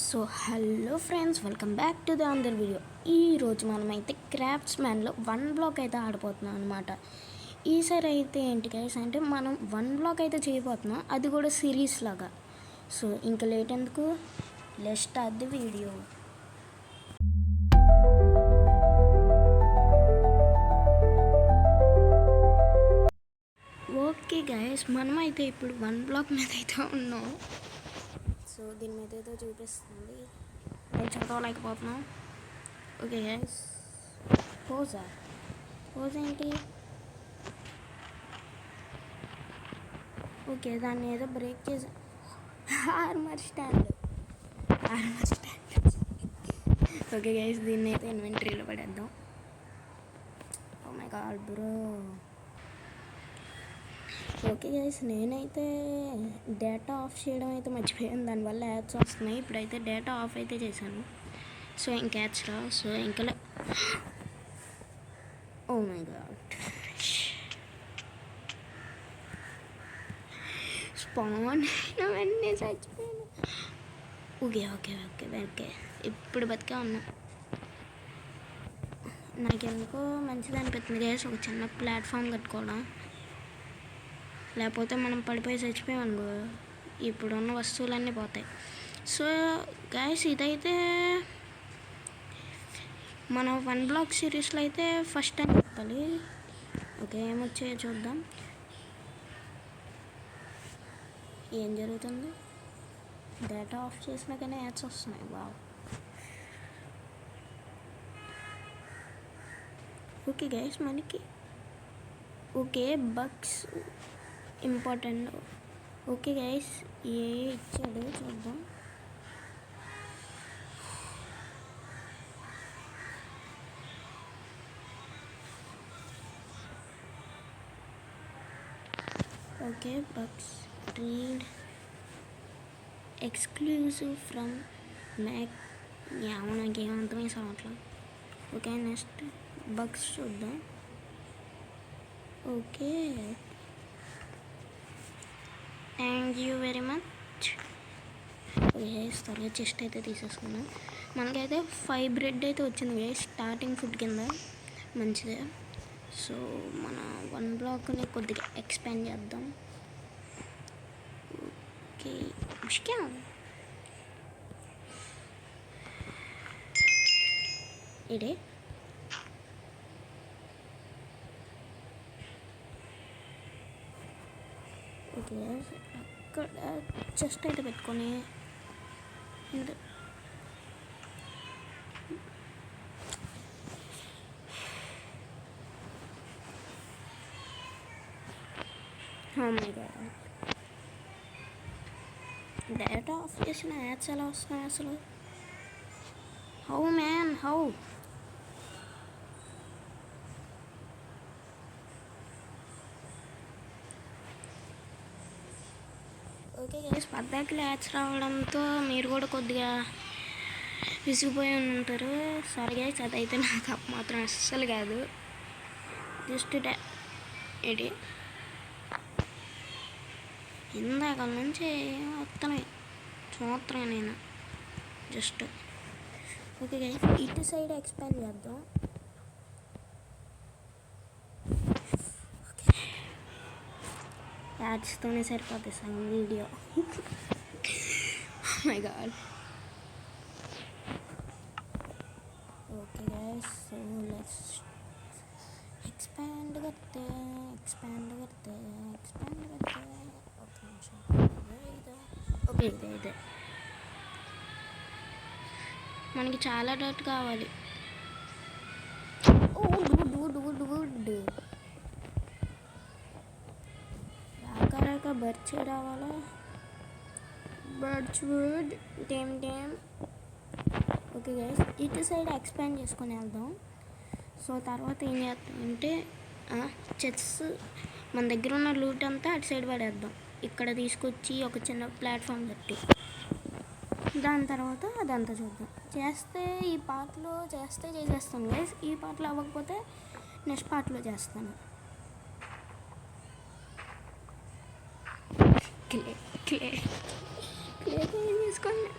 So hello friends, welcome back to the అందర్ video. ఈరోజు మనమైతే క్రాఫ్ట్స్ మ్యాన్లో 1 బ్లాక్ అయితే ఆడిపోతున్నాం అనమాట. ఈసారి అయితే ఏంటి గైస్ అంటే మనం 1 బ్లాక్ అయితే చేయబోతున్నాం, అది కూడా సిరీస్ లాగా. సో ఇంకా లేట్ ఎందుకు, let's start the video. Okay guys, మనమైతే ఇప్పుడు 1 బ్లాక్ మీద అయితే ఉన్నాం. సో దీని మీద అయితే చూపిస్తుంది, నేను చదవలేకపోతున్నాం. ఓకే గైస్, పోజ్ ఏంటి? ఓకే, దాన్ని ఏదో బ్రేక్ చేసి ఆర్మర్ స్టాండ్. ఓకే గైస్, దీన్ని అయితే ఇన్వెంటరీలో పడేద్దాం. Oh my God bro. Okay guys, నేనైతే డేటా ఆఫ్ చేయడం అయితే మర్చిపోయాను, దానివల్ల యాడ్స్ వస్తున్నాయి. ఇప్పుడైతే డేటా ఆఫ్ అయితే చేశాను, సో ఇంకా యాడ్స్ రా. సో ఇంకా ఓ మై గాడ్, స్పాన్ అవన్నీ చచ్చిపోయాను. ఓకే ఓకే ఓకే ఓకే, ఇప్పుడు బతికే ఉన్నా. నాకెందుకో మంచిది అనిపిస్తుంది గైస్ ఒక చిన్న ప్లాట్ఫామ్ కట్టుకోవడం, లేకపోతే మనం పడిపోయి చచ్చిపోయామనుకో ఇప్పుడున్న వస్తువులన్నీ పోతాయి. సో గైస్, ఇదైతే మన 1 బ్లాక్ సిరీస్లో అయితే ఫస్ట్ టైం చెప్పాలి. ఓకే, ఏమొచ్చాయో చూద్దాం. ఏం జరుగుతుంది? డేటా ఆఫ్ చేసినాకనే యాడ్స్ వస్తున్నాయి. వావ్. ఓకే గైస్, మనకి okay bugs important. Okay guys, ఏ ఇచ్చాడు చూద్దాం. Okay, bugs read exclusive from Mac. నాకేమంతమే అవ్వట్లేదు. ఓకే, నెక్స్ట్ బగ్స్ చూద్దాం. Okay, thank you very much. వేస్ త్వరగా చెస్ట్ అయితే తీసేసుకున్నాం. మనకైతే 5 బ్రెడ్ అయితే వచ్చింది వేస్, స్టార్టింగ్ ఫుడ్ కింద మంచిదే. సో మన 1 బ్లాక్ని కొద్దిగా ఎక్స్పాండ్ చేద్దాం. ఓకే, ముష్క్యా ఇడే. ఓకే, అక్కడ చెస్ట్ అయితే పెట్టుకొని డేటా ఆఫ్ చేసిన యాడ్స్ ఎలా వస్తున్నాయి అసలు? How man, how? Okay guys, పద్దాకి యాడ్స్ రావడంతో మీరు కూడా కొద్దిగా విసిగిపోయి ఉంటారు. సారీ గైస్, అదైతే నాకు అప్ మాత్రం అస్సలు కాదు. జస్ట్ ఏంటి ఇందాక నుంచి వస్తున్నాయి చూస్తున్నాను నేను జస్ట్. ఓకే గైస్, ఇటు సైడ్ ఎక్స్పాండ్ చేద్దాం. యాడ్స్తోనే సరిపోతుంది సగం video. My God. Okay guys, so let's expand करते ఓకే ఇదే మనకి చాలా డౌట్ కావాలి. రాక బర్చ్ రావాలా? బర్చ్ వుడ్ టేమ్. ఓకే గైస్, ఇటు సైడ్ ఎక్స్పాండ్ చేసుకొని వెళ్దాం. సో తర్వాత ఏం చేస్తామంటే చెస్ మన దగ్గర ఉన్న లూట్ అంతా అటు సైడ్ పడేద్దాం. ఇక్కడ తీసుకొచ్చి ఒక చిన్న ప్లాట్ఫామ్ కట్టి దాని తర్వాత అదంతా చూద్దాం. చేస్తే ఈ పార్ట్లో చేసేస్తాను గైస్. ఈ పార్ట్లో అవ్వకపోతే నెక్స్ట్ పార్ట్లో చేస్తాను. క్లే ఏం చేసుకోండి.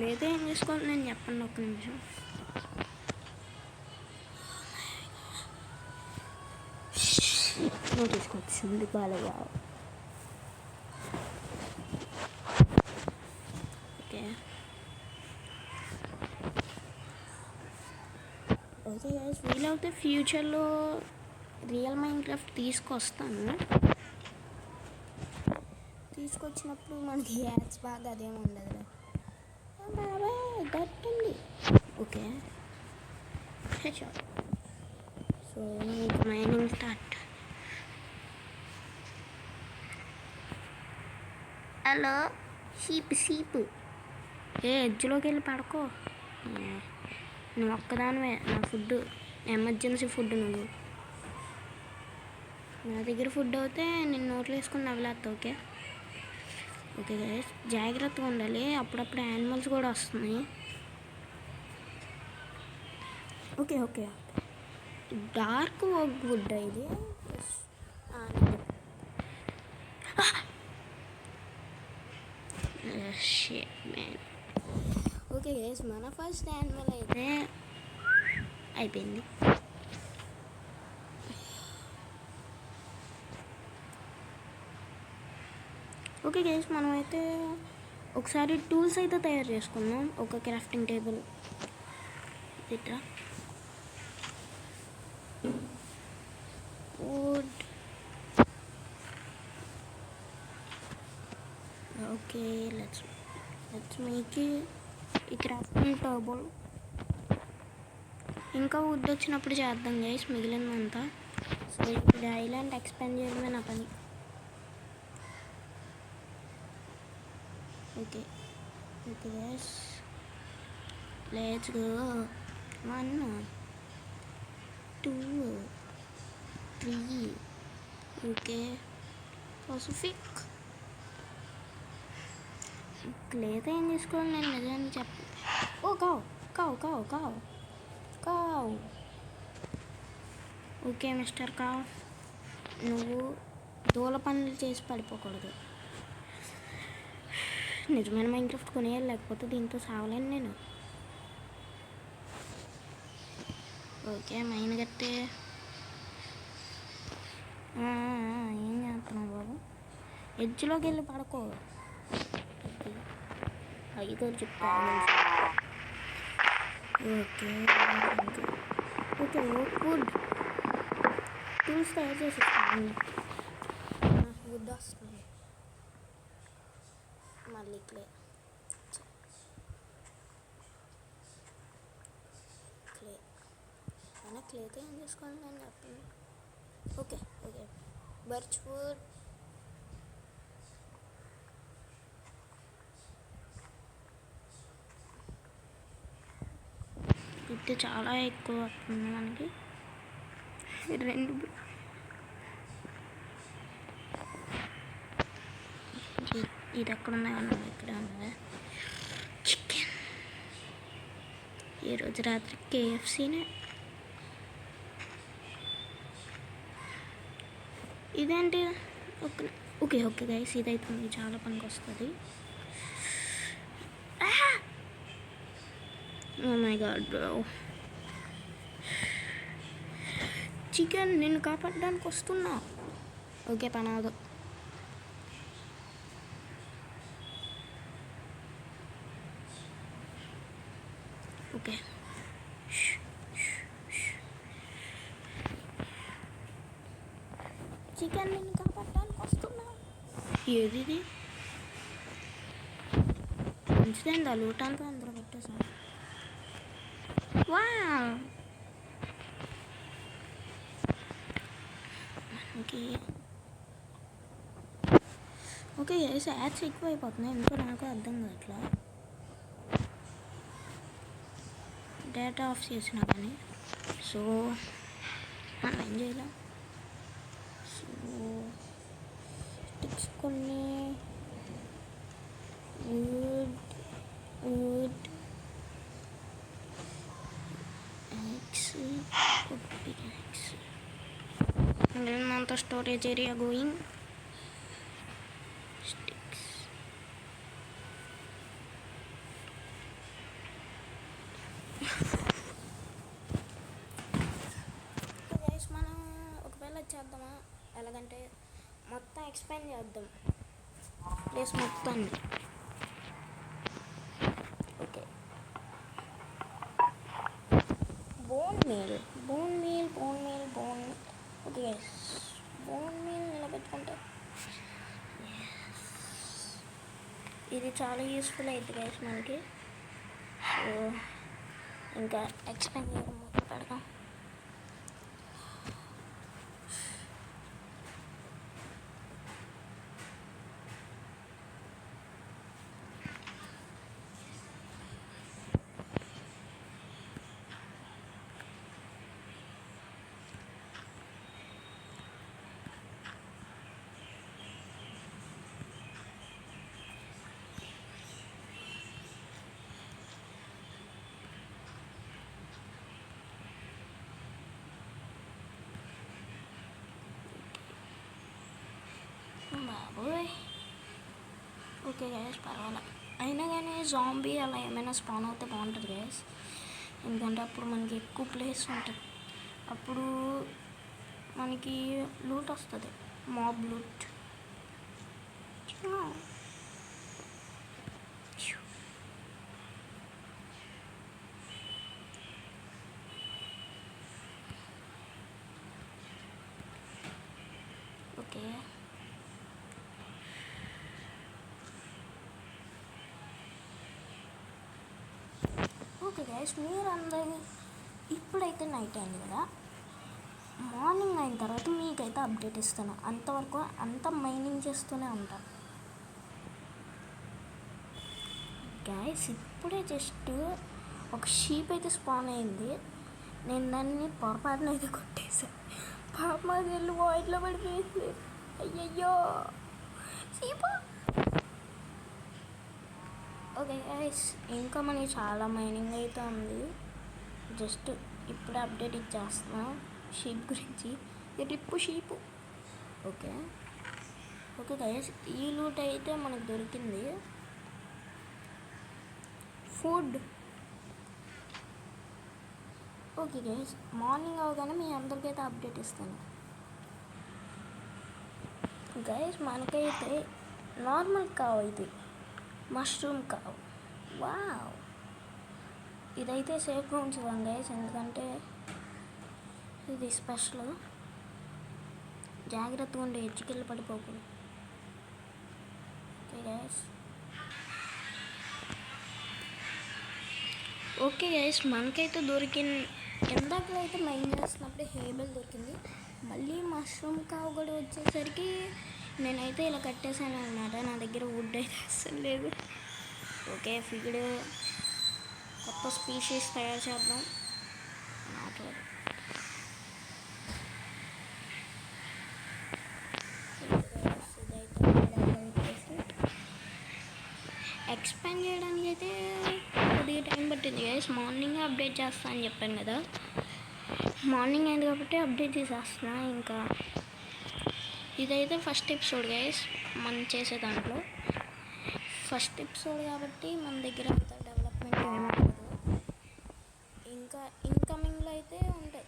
లేదా ఏం చేసుకోవాలి నేను చెప్పండి ఒక్క నిమిషం. తీసుకొచ్చింది బాలయ్య. ఓకే ఓకే గైస్, వీలైతే ఫ్యూచర్లో రియల్ మైన్క్రాఫ్ట్ తీసుకొచ్చినప్పుడు మనకి యాడ్స్ బాగా అదేమి ఉండదులే. బాబాయ్ గట్టండి. ఓకే సో ఇంకా మైనింగ్ స్టార్ట్. హలో షీప్ ఎడ్జ్లోకి వెళ్ళి పడుకో. నువ్వు ఒక్కదానివే నా ఫుడ్, ఎమర్జెన్సీ ఫుడ్. నువ్వు నా దగ్గర ఫుడ్ అయితే నేను నోట్లో వేసుకుని నవ్వులేస్తా. ఓకే ఓకే గైస్, జాగ్రత్తగా ఉండాలి. అప్పుడప్పుడు యానిమల్స్ కూడా వస్తున్నాయి. ఓకే ఓకే డార్క్ వుడ్ ఇది. ఓకే గైస్, మన ఫస్ట్ యానిమల్ అయితే అయిపోయింది. ఓకే గైస్, మనమైతే ఒకసారి టూల్స్ అయితే తయారు చేసుకుందాం. ఒక క్రాఫ్టింగ్ టేబుల్ ఇట్లా వుడ్. ఓకే లెట్స్ మేక్ ఈ క్రాఫ్టింగ్ టేబుల్. ఇంకా వుడ్ వచ్చినప్పుడు చేద్దాం గైస్ మిగిలినంతా. సో ఇప్పుడు ఐలాండ్ ఎక్స్పాండ్ చేయడమే నా పని. Okay okay guys, let's go. 1 2 3. Okay Pacific. లేదా ఏం చేసుకోవాలి నేను నిజాన్ని చెప్పు. ఓ కావ్. ఓకే మిస్టర్ కావ్, నువ్వు దూల పనులు చేసి పడిపోకూడదు. నిజమైన మైన్క్రాఫ్ట్ కొనేయాలి, లేకపోతే దీంతో సావలేను నేను. ఓకే మైన్ కట్టే. ఏం చేస్తున్నావు బాబు? ఎడ్జ్లోకి వెళ్ళి పడుకో. అయితే చెప్తా. ఓకే ఓకే వుడ్ టూల్స్ తయారు చేసి వుడ్ వస్తుంది మళ్ళీ. క్లేతో ఏం చేసుకోవాలి నేను చెప్పండి. Okay birch wood. ఇది చాలా ఎక్కువ వస్తుంది మనకి. 2 ఇది ఎక్కడ ఉన్నాయి అన్న, ఇక్కడ ఉన్నదా చికెన్. ఈరోజు రాత్రి KFCనే. ఇదేంటి? ఓకే గైస్, ఇదైతే మనకి చాలా పనికి వస్తుంది. Oh my God bro, chicken నిన్ను కాపాడడానికి వస్తున్నా. ఓకే పనాదు. ఓకే చికెన్ నిన్ను కాపాడడానికి వస్తున్నా. ఏది మంచిదండి, ఆ లూట్ అంతా అందరూ పెట్టేసాను. ఓకే యాడ్స్ ఎక్కువ అయిపోతున్నాయి, ఎందుకో నాకు అర్థం కావట్లా. డేటా ఆఫ్ చేసినా కానీ. సో మనం ఏం చేయలేం. సో స్టిక్స్ కొన్ని, వుడ్ ఎగ్స్, అంతా storage area going. Sticks recall చేద్దామా, ఎలాగంటే మొత్తం ఎక్స్పాండ్ చేద్దాం ప్లేస్ మొత్తాన్ని. Okay, bone meal. Okay, bone meal నిలబెట్టుకుంటే ఇది చాలా యూస్ఫుల్ అయితే గైస్ మనకి. సో ఇంకా ఎక్స్పాండ్ చేయడం మొదలు పెడదాం. బాబోయ్. ఓకే గైస్, పర్వాలేదు. అయినా కానీ జాంబీ అలా ఏమైనా స్పాన్ అవుతే బాగుంటుంది గైస్, ఎందుకంటే అప్పుడు మనకి ఎక్కువ ప్లేస్ ఉంటుంది. అప్పుడు మనకి లూట్ వస్తుంది, mob loot. Okay, okay guys, మీరు అందరూ ఇప్పుడైతే నైట్ అయింది కదా, మార్నింగ్ అయిన తర్వాత మీకైతే అప్డేట్ ఇస్తాను. అంతవరకు అంత మైనింగ్ చేస్తూనే ఉంటాను గైస్. ఇప్పుడే జస్ట్ ఒక షీప్ అయితే స్పాన్ అయింది, నేను దాన్ని పొరపాటున అయితే కొట్టేశాను. పాప మాది వెళ్ళి వాయిట్లో పడిపోయింది. అయ్యయ్యో షీప్. ఓకే గైస్, ఇంకా మనకి చాలా మైనింగ్ అయితే ఉంది. జస్ట్ ఇప్పుడే అప్డేట్ ఇచ్చేస్తున్నాం షీప్ గురించి. రిప్పు షీపు. ఓకే ఓకే గైస్, ఈ లూట్ అయితే మనకు దొరికింది. ఫుడ్. ఓకే గైస్, మార్నింగ్ అవగానే మీ అందరికైతే అప్డేట్ ఇస్తాను గైస్. మనకైతే నార్మల్ కావు, ఇది మష్రూమ్ కావు. వావ్, ఇదైతే సేఫ్గా ఉంచుదాం గైస్, ఎందుకంటే ఇది స్పెషల్. జాగ్రత్తగా ఉండే, ఎడ్జ్కెళ్ళి పడిపోకూడదు. ఓకే గైస్, ఓకే గైస్, మనకైతే దొరికింది. ఎందాకలో అయితే మైండ్ చేస్తున్నప్పుడు హేబెల్ దొరికింది. మళ్ళీ మష్రూమ్ కావు కూడా వచ్చేసరికి నేనైతే ఇలా కట్టేశాను అనమాట. నా దగ్గర వుడ్ అయితే అస్సలు లేదు. ఓకే, ఫీడ్ కొత్త స్పీషీస్ తయారు చేద్దాం. ఎక్స్పాండ్ చేయడానికి అయితే కొద్దిగా టైం పట్టింది గైస్. మార్నింగ్ అప్డేట్ చేస్తా అని చెప్పాను కదా, మార్నింగ్ అయింది కాబట్టి అప్డేట్ చేసేస్తున్నా. ఇంకా ఇదైతే ఫస్ట్ ఎపిసోడ్ గైస్ మనం చేసే దాంట్లో. ఫస్ట్ ఎపిసోడ్ కాబట్టి మన దగ్గర అంత డెవలప్మెంట్ ఏమవుతుంది. ఇంకా ఇన్కమింగ్లో అయితే ఉంటాయి.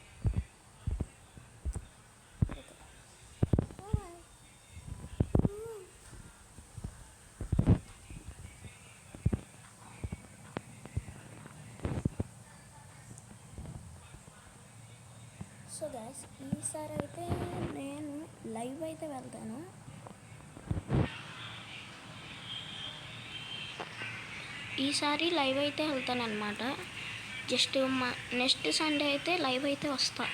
సో గైస్, ఈసారి అయితే నేను లైవ్ అయితే వెళ్తాను. ఈసారి లైవ్ అయితే వెళ్తాను అనమాట. జస్ట్ నెక్స్ట్ సండే అయితే లైవ్ అయితే వస్తా.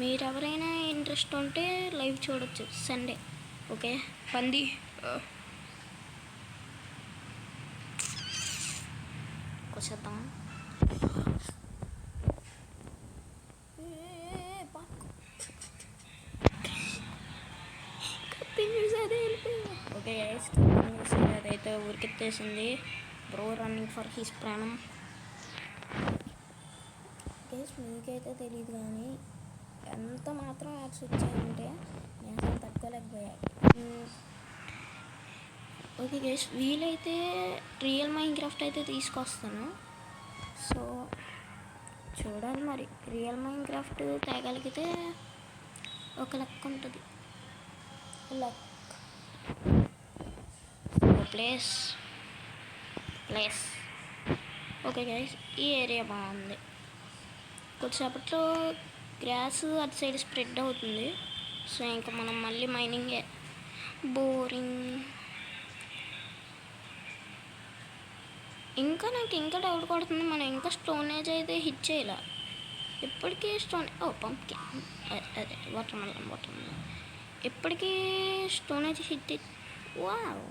మీరెవరైనా ఇంట్రెస్ట్ ఉంటే లైవ్ చూడొచ్చు సండే. ఓకే, పంది కొసేద్దాం. ఓకే గైస్, అదైతే ఉరికెత్తేసింది. బ్రో రన్నింగ్ ఫర్ హిస్ ప్రాణం. గైస్, మీకైతే తెలియదు కానీ ఎంత మాత్రం యాడ్స్ వచ్చాయంటే నేను అసలు తట్టుకోలేకపోయాను. ఓకే గైస్, వీలైతే రియల్ మైన్క్రాఫ్ట్ అయితే తీసుకొస్తాను. సో చూడాలి మరి. రియల్ మైన్క్రాఫ్ట్ తేగలిగితే ఒక లక్ ఉంటుంది. లక్ ప్లేస్ ఓకే గైస్, ఈ ఏరియా బాగుంది. కొద్దిసేపట్లో గ్రాస్ అటు సైడ్ స్ప్రెడ్ అవుతుంది. సో ఇంకా మనం మళ్ళీ మైనింగే. బోరింగ్. ఇంకా నాకు ఇంకా డౌట్ కొడుతుంది, మనం ఇంకా స్టోనేజ్ అయితే హిట్ చేయాల. ఎప్పటికీ పంప్కిన్, అదే వాటర్ మెలన్ ఎప్పటికీ స్టోనేజ్ హిట్. వావ్,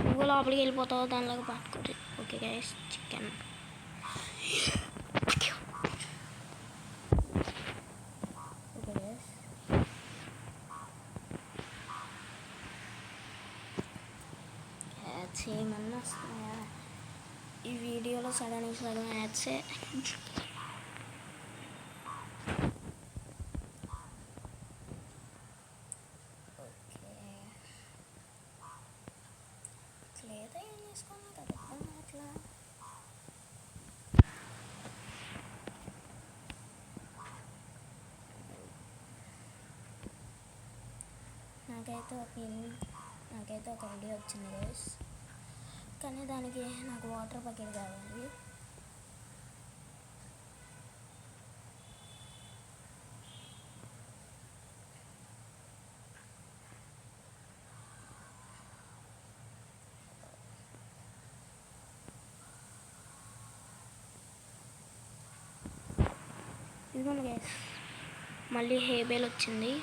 నువ్వు లోపలికి వెళ్ళిపోతావు దానిలాగా పట్టుకోండి. Okay guys, chicken. ఏమన్నా వస్తున్నాయా ఈ వీడియోలో? సడన్ యాడ్సే. లేదా ఏం చేసుకున్నా కదా అట్లా. నాకైతే ఒక ఐడియా వచ్చింది గైస్, కానీ దానికి నాకు వాటర్ బకెట్ కావాలి. ఇదిగోండి గైస్, మళ్ళీ హేబేల్ వచ్చింది.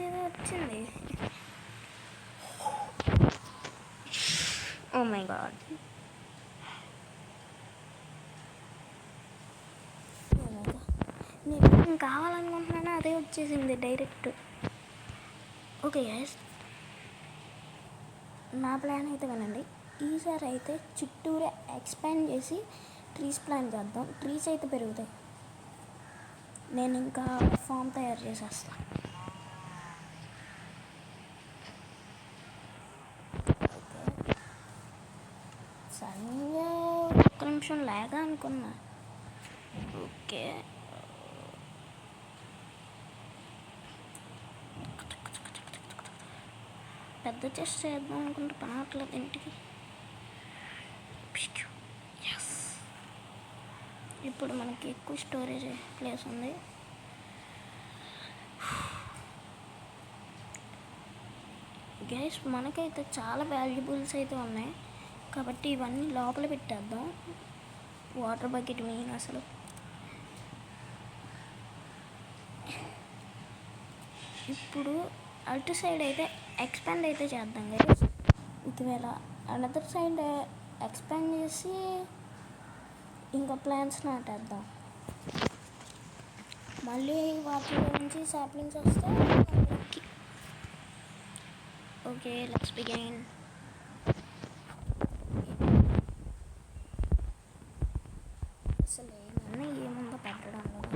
ఏదో వచ్చింది. ఓ మై గాడ్, నేను కావాలనుకుంటున్నాను, అదే వచ్చేసింది డైరెక్ట్. ఓకే గైస్, నా ప్లాన్ అయితే వినండి. ఈసారి అయితే చుట్టూరే ఎక్స్పాండ్ చేసి ట్రీస్ ప్లాన్ చేద్దాం. ట్రీస్ అయితే పెరుగుతాయి. నేను ఇంకా ఫామ్ తయారు చేసేస్తాను. సడన్గా ఒక్క నిమిషం లేగా అనుకున్నా. ఓకే, పెద్ద చెస్ట్ చేద్దాం అనుకుంటే పనట్లేదు ఇంటికి. ఇప్పుడు మనకి ఎక్కువ స్టోరేజ్ ప్లేస్ ఉంది. గైస్, మనకైతే చాలా వాల్యుబుల్స్ అయితే ఉన్నాయి కాబట్టి ఇవన్నీ లోపల పెట్టేద్దాం. వాటర్ బకెట్ మెయిన్ అసలు. ఇప్పుడు అటు సైడ్ అయితే ఎక్స్పాండ్ అయితే చేద్దాం గైస్. ఒకవేళ అనదర్ సైడ్ ఎక్స్పాండ్ చేసి ఇంకా ప్లాంట్స్ నాటేద్దాం. మళ్ళీ వాటిలో నుంచి సాప్లింగ్స్ వస్తే ఓకే, లెట్స్ బిగిన్. అసలు ఏముందో పెట్టడం కదా.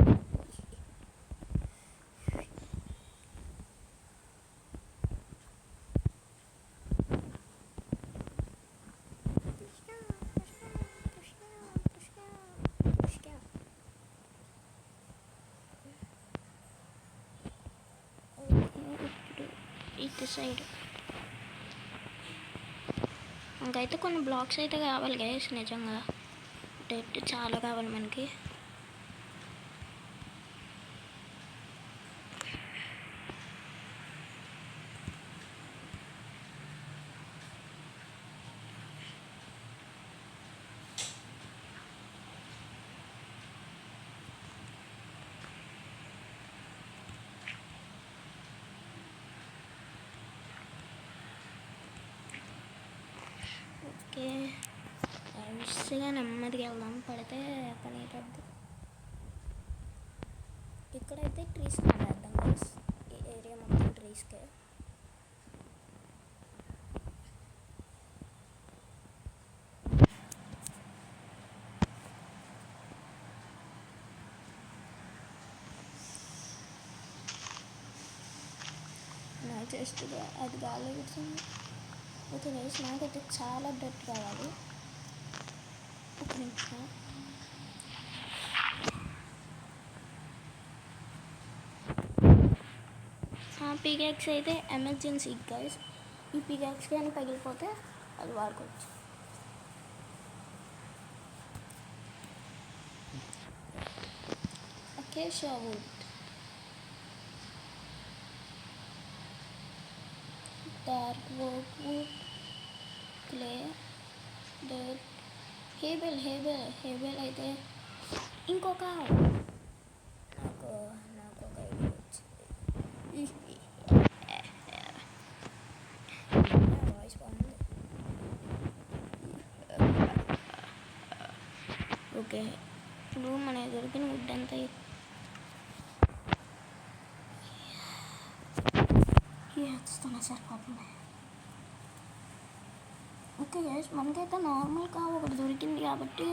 ఇటు సైడ్ ఇంకైతే కొన్ని బ్లాక్స్ అయితే కావాలి గైస్. నిజంగా డెట్ చాలా కావాలి మనకి. ఓకే, మంచిగా నెమ్మదిగా వెళ్దాం. పడితే పని అయిపోద్ది. ఇక్కడైతే ట్రీస్ నాటేద్దాం గైస్. ఈ ఏరియా మొత్తం ట్రీస్కే. చెస్ట్గా అది గాలి కూర్చుంది. ఓకే గైస్, నాకైతే చాలా బ్లడ్ కావాలి. ఒక నిమిషం. పికాక్స్ అయితే ఎమర్జెన్సీ గైస్. ఈ పికాక్స్ కానీ పగిలిపోతే అది వాడుకోవచ్చు. Acacia wood, dark oak wood, clay, dirt, హేబెల్ అయితే ఇంకొక నాకు ఒక ఐడియా వచ్చింది. వాయిస్ బాగుంది. ఓకే, ఇప్పుడు మన దొరికిన వుడ్ అంతా వేస్తున్నా సార్ పాపం. ఓకే గైస్, మనకైతే నార్మల్గా ఒకటి దొరికింది కాబట్టి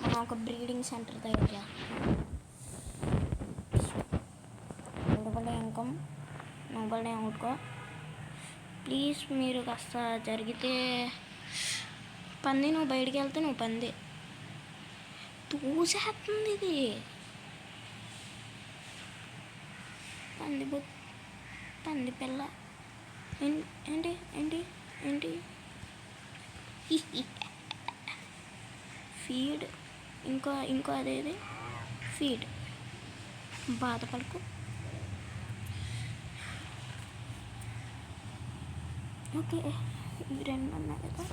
మనం ఒక బ్రీడింగ్ సెంటర్ దగ్గర ఇన్కమ్ నోబడే అవుట్కో ప్లీజ్. మీరు కాస్త జరిగితే పంది, నువ్వు బయటికి వెళ్తే నువ్వు పంది తూసేస్తుంది. ఇది పంది పిల్ల ఏంటి ఏంటి ఏంటి ఫీడ్, ఇంకో అదేది ఫీడ్. బాధపడకు. ఓకే, ఇవి రెండు ఉన్నాయి కదా.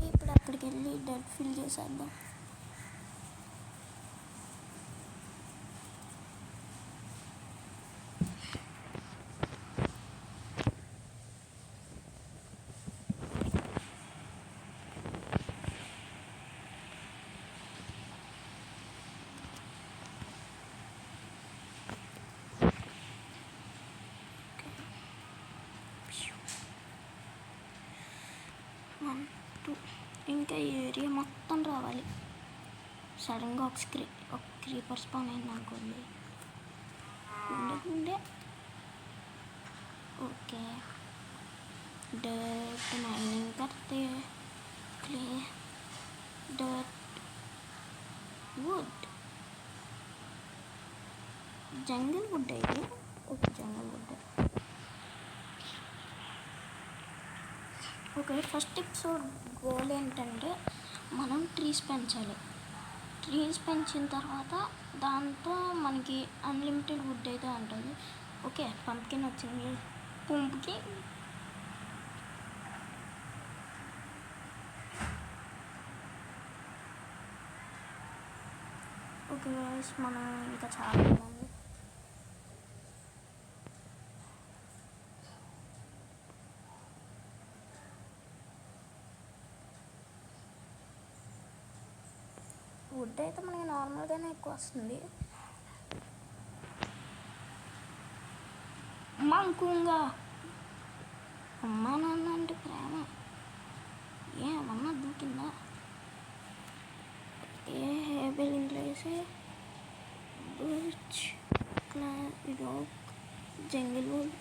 ఇప్పుడు అక్కడికి వెళ్ళి డెడ్ ఫిల్ చేసేద్దాం. ఇంకా ఈ ఏరియా మొత్తం రావాలి. సడన్గా ఒక క్రీపర్ స్పాన్ అయింది అనుకోండి. ఉండే ఓకే, డర్ట్ మైनिंग करते, clay, dirt, wood, jungle wood है. Okay, jungle wood. Okay, first episode goal ఏంటంటే మనం ట్రీస్ పెంచాలి. ట్రీస్ పెంచిన తర్వాత దాంతో మనకి అన్లిమిటెడ్ వుడ్ అయితే ఉంటుంది. ఓకే, పంప్కిన్ వచ్చింది. పంప్కిన్ ఓకే గైస్, మనం ఇంకా చాలా ఉంది. వుడ్ అయితే మనకి నార్మల్గానే ఎక్కువ వస్తుంది. మంకుంగా అమ్మా నాన్న అంటే ప్రేమ ఏమన్నా దూకిందా? హేబెల్ ఇంట్లో వేసి birch, rock, jungle wood,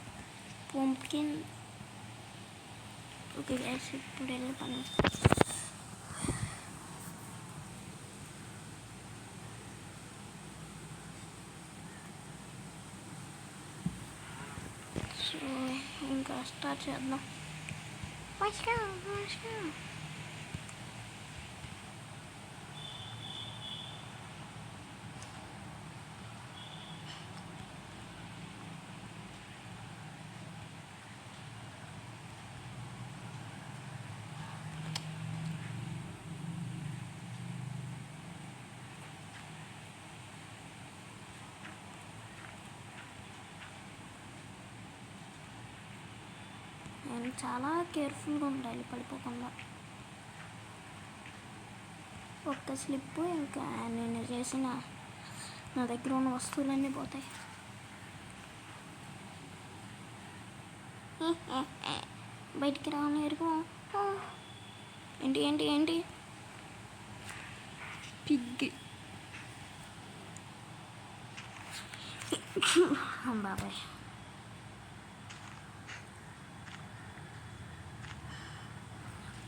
pumpkin. Okay guys, ఇప్పుడు వెళ్ళి పని. సో ఇంకా స్టార్ట్ చేద్దాం. నేను చాలా కేర్ఫుల్గా ఉండాలి పడిపోకుండా. ఒక్క స్లిప్ ఇంకా నేను చేసిన నా దగ్గర ఉన్న వస్తువులన్నీ పోతాయి. బయటికి రానేరుగు. ఏంటి ఏంటి ఏంటి పిగ్. బాబాయ్.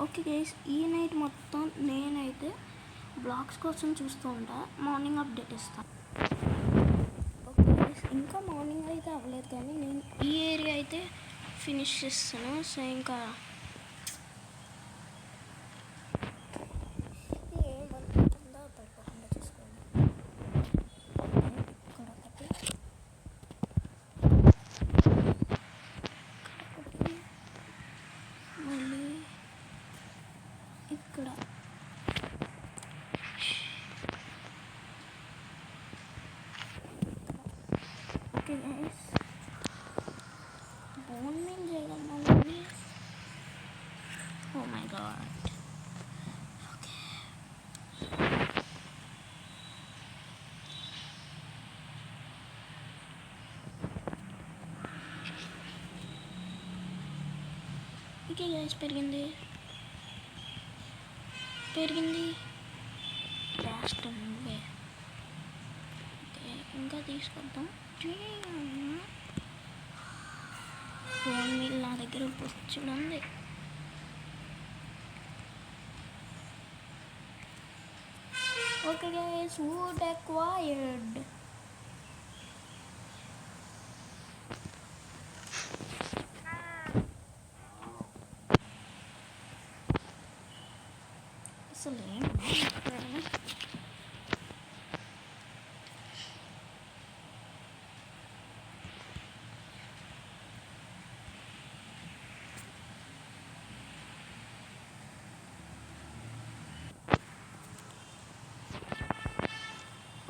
ఓకే గైస్, ఈ నైట్ మొత్తం నేనైతే బ్లాగ్స్ కోసం చూస్తూ ఉంటా, మార్నింగ్ అప్డేట్ ఇస్తాను. ఓకే గైస్, ఇంకా మార్నింగ్ అయితే అవ్వలేదు కానీ నేను ఈ ఏరియా అయితే ఫినిష్ చేస్తాను. సో ఇంకా ఏమనుకుంటుందో తప్పకుండా చూసుకోండి. ఇక్కడ ఒకటి, మళ్ళీ ఇక్కడ ఓకే గైస్, బోన్ మీన్ చేయగలమండి. Oh my God. Okay guys, పెరిగింది లాస్ట్ నువ్వే. ఓకే, ఇంకా తీసుకొద్దాం. ఫోన్ మీద నా దగ్గర చూడండి. Okay guys, wood acquired. అసలు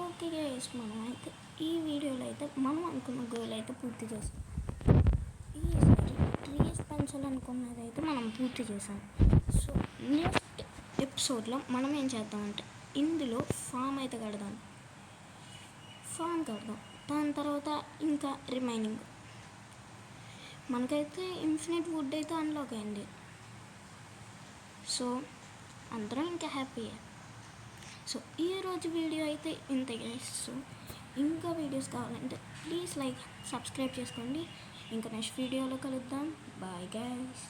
ఓకే గైస్, మనం అయితే ఈ వీడియోలో అయితే మనం అనుకున్న గోల్ అయితే పూర్తి చేసాం. ఈసారి ట్రీస్ పెంచాలనుకున్నది అయితే మనం పూర్తి చేసాం. సో నెక్స్ట్ ఎపిసోడ్లో మనం ఏం చేద్దామంటే ఇందులో ఫామ్ అయితే కడదాం. దాని తర్వాత ఇంకా రిమైనింగ్ మనకైతే ఇన్ఫినిట్ వుడ్ అయితే అన్లాక్ అయింది. సో అందరం ఇంకా హ్యాపీయే. సో ఈరోజు వీడియో అయితే ఇంతే గైస్. సో ఇంకా వీడియోస్ కావాలంటే ప్లీజ్ లైక్, సబ్స్క్రైబ్ చేసుకోండి. ఇంకా నెక్స్ట్ వీడియోలో కలుద్దాం. Bye guys.